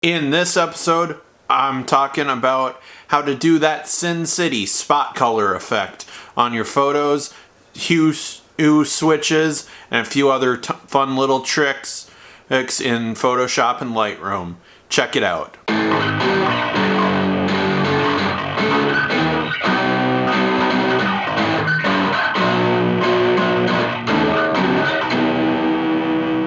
In this episode, I'm talking about how to do that Sin City spot color effect on your photos, hue switches, and a few other fun little tricks in Photoshop and Lightroom. Check it out.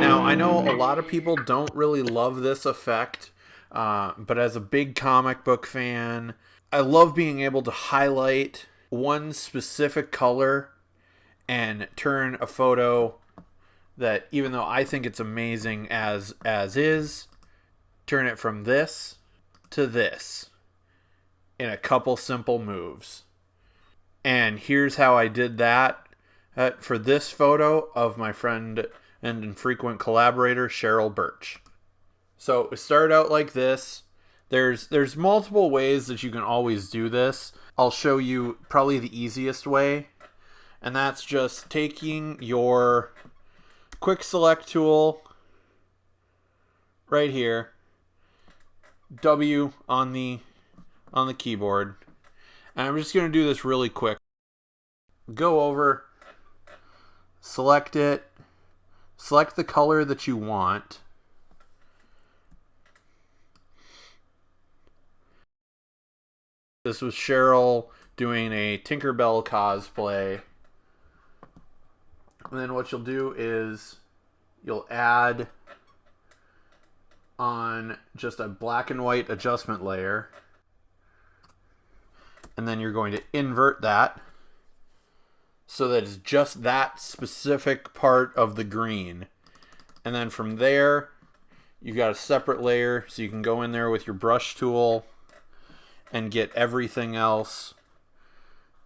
Now, I know a lot of people don't really love this effect, but as a big comic book fan, I love being able to highlight one specific color and turn a photo that, even though I think it's amazing as is, turn it from this to this in a couple simple moves. And here's how I did that for this photo of my friend and frequent collaborator Cheryl Birch. So it started out like this. There's multiple ways that you can always do this. I'll show you probably the easiest way, and that's just taking your quick select tool right here, W on the keyboard, and I'm just going to do this really quick. Go over, select it, select the color that you want. This was Cheryl doing a Tinkerbell cosplay. And then what you'll do is you'll add on just a black and white adjustment layer. And then you're going to invert that so that it's just that specific part of the green. And then from there, you got a separate layer, so you can go in there with your brush tool and get everything else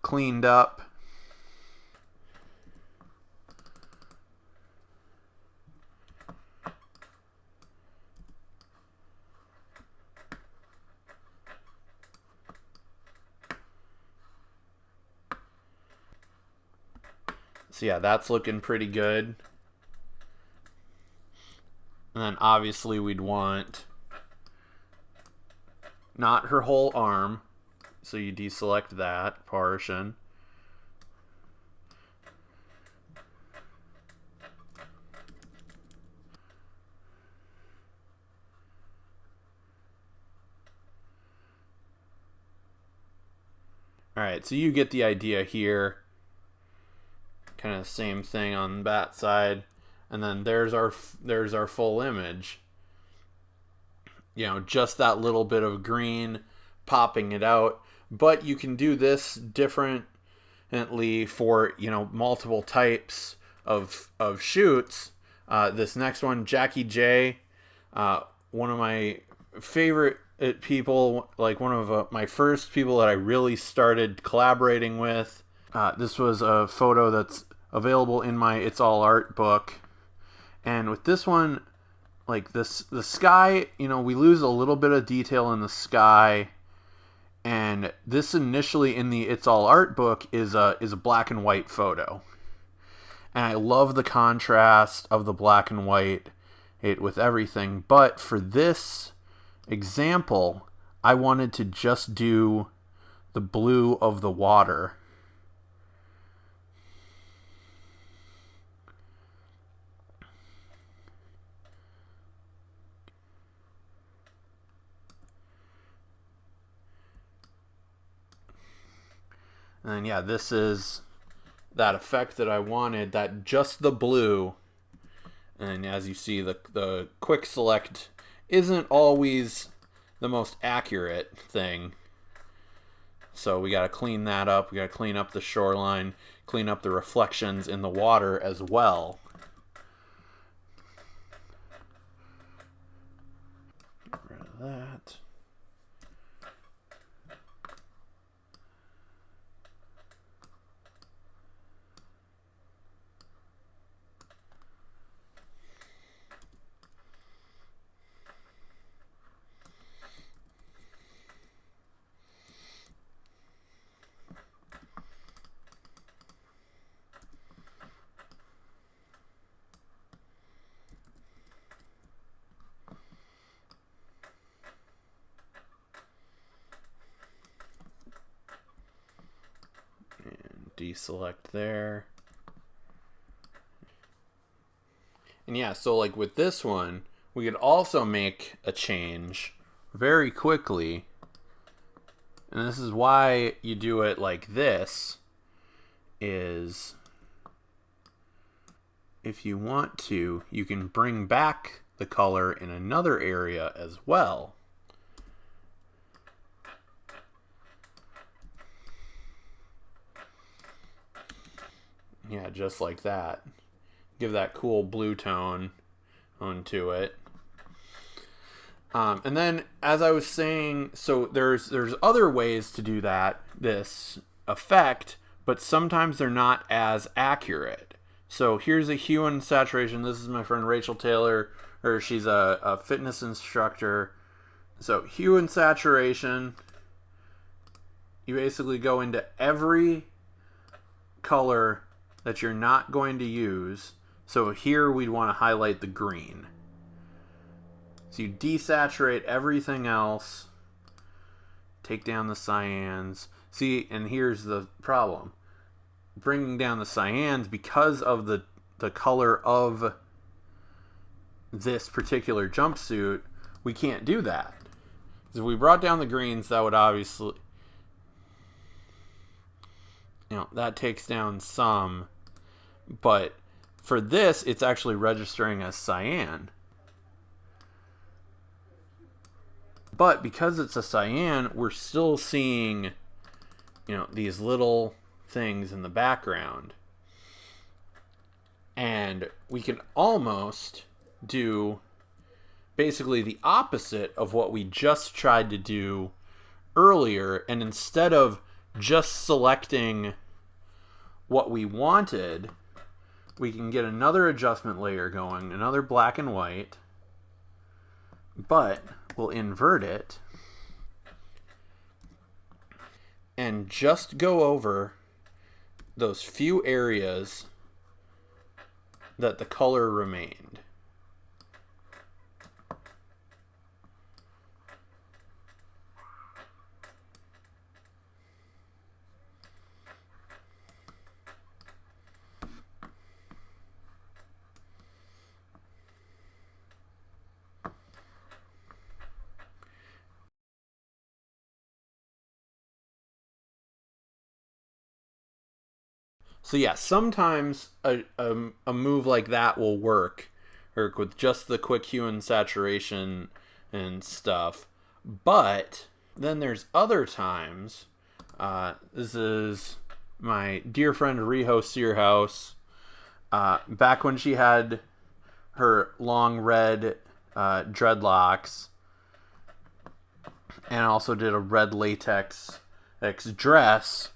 cleaned up. So yeah, that's looking pretty good. And then obviously we'd want not her whole arm, so you deselect that portion. Alright, so you get the idea here. Kind of the same thing on that side. And then there's our full image. You know, just that little bit of green popping it out. But you can do this differently for, you know, multiple types of shoots. This next one, Jackie J, one of my favorite people, like one of my first people that I really started collaborating with. This was a photo that's available in my It's All Art book. And with this one, like the sky, you know, we lose a little bit of detail in the sky. And this initially in the It's All Art book is a black and white photo. And I love the contrast of the black and white with everything. But for this example, I wanted to just do the blue of the water. And then, yeah, this is that effect that I wanted, that just the blue. And as you see, the quick select isn't always the most accurate thing. So we got to clean that up. We got to clean up the shoreline, clean up the reflections in the water as well. Get rid of that. deselect there. And yeah, so like with this one, we could also make a change very quickly. And this is why you do it like this, is if you want to, you can bring back the color in another area as well. Yeah, just like that. Give that cool blue tone onto it. And then, as I was saying, so there's other ways to do this effect, but sometimes they're not as accurate. So here's a hue and saturation. This is my friend Rachel Taylor, or she's a fitness instructor. So hue and saturation, you basically go into every color that you're not going to use. So here we'd want to highlight the green. So you desaturate everything else, take down the cyans. See, and here's the problem. Bringing down the cyans, because of the color of this particular jumpsuit, we can't do that. If we brought down the greens, that would obviously, that takes down some, but for this, it's actually registering as cyan. But because it's a cyan, we're still seeing, these little things in the background. And we can almost do basically the opposite of what we just tried to do earlier. And instead of just selecting what we wanted, we can get another adjustment layer going, another black and white, but we'll invert it and just go over those few areas that the color remained. So yeah, sometimes a move like that will work with just the quick hue and saturation and stuff. But then there's other times. This is my dear friend Rijo Seer house. Back when she had her long red dreadlocks, and also did a red latex dress.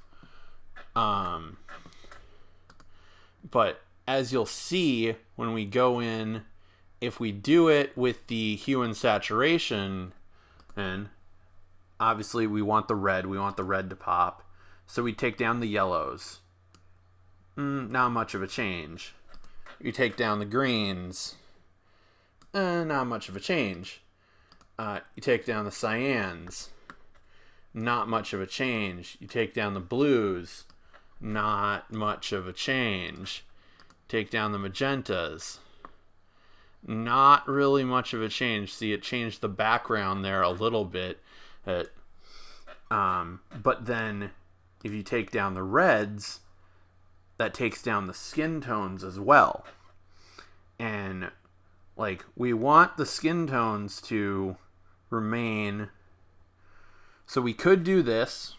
But as you'll see when we go in, if we do it with the hue and saturation, and obviously we want the red to pop. So we take down the yellows. Not much of a change. You take down the greens. Not much of a change. You take down the cyans. Not much of a change. You take down the blues. Not much of a change. Take down the magentas. Not really much of a change. See, it changed the background there a little bit. But then if you take down the reds, that takes down the skin tones as well. And we want the skin tones to remain. So we could do this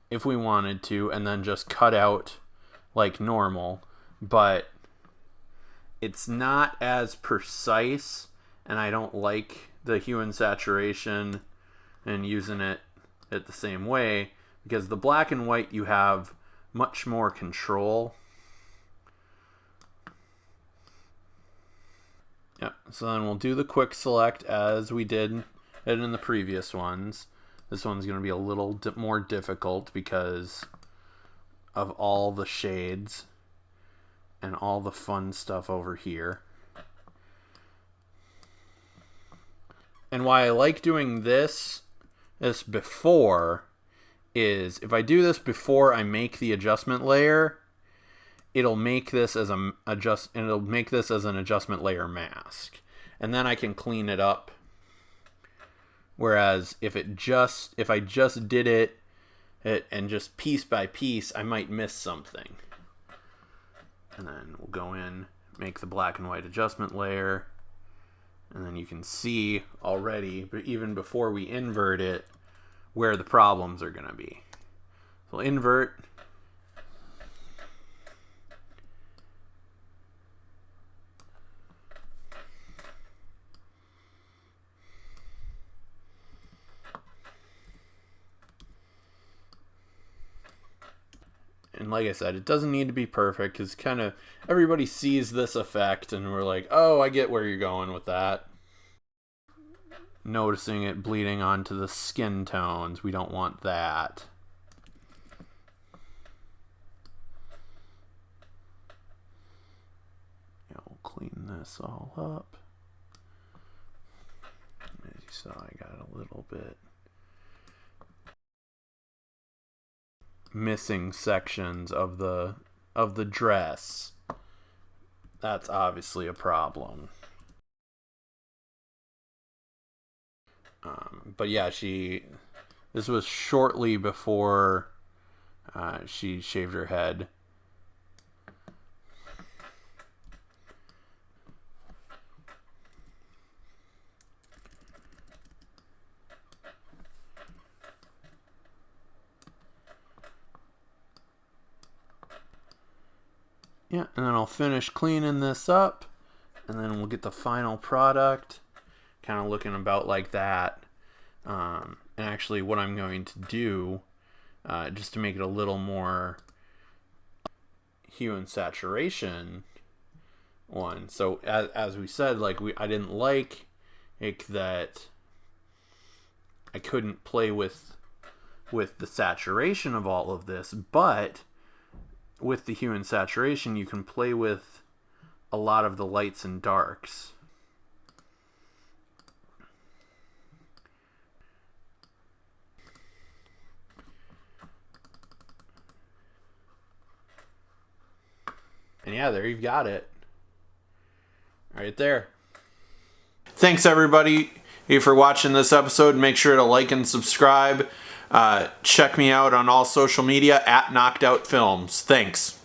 if we wanted to, and then just cut out like normal, but it's not as precise, and I don't like the hue and saturation and using it the same way, because the black and white you have much more control. Yeah, so then we'll do the quick select as we did it in the previous ones. This one's going to be a little more difficult because of all the shades and all the fun stuff over here. And why I like doing this before is if I do this before I make the adjustment layer, it'll make this as an adjustment layer mask, and then I can clean it up. Whereas if I just did it and just piece by piece, I might miss something. And then we'll go in, make the black and white adjustment layer, and then you can see already, but even before we invert it, where the problems are going to be. So invert. And like I said, it doesn't need to be perfect, because kind of everybody sees this effect and we're like, oh, I get where you're going with that. Noticing it bleeding onto the skin tones. We don't want that. Yeah, we'll clean this all up. As you saw, I got a little bit missing sections of the dress. That's obviously a problem. But yeah, this was shortly before she shaved her head. Yeah, and then I'll finish cleaning this up, and then we'll get the final product kind of looking about like that. And actually what I'm going to do, just to make it a little more hue and saturation one. So as we said, like I didn't like it that I couldn't play with the saturation of all of this, but with the hue and saturation, you can play with a lot of the lights and darks. And yeah, there you've got it. Right there. Thanks everybody for watching this episode. Make sure to like and subscribe. Check me out on all social media at Knocked Out Films. Thanks.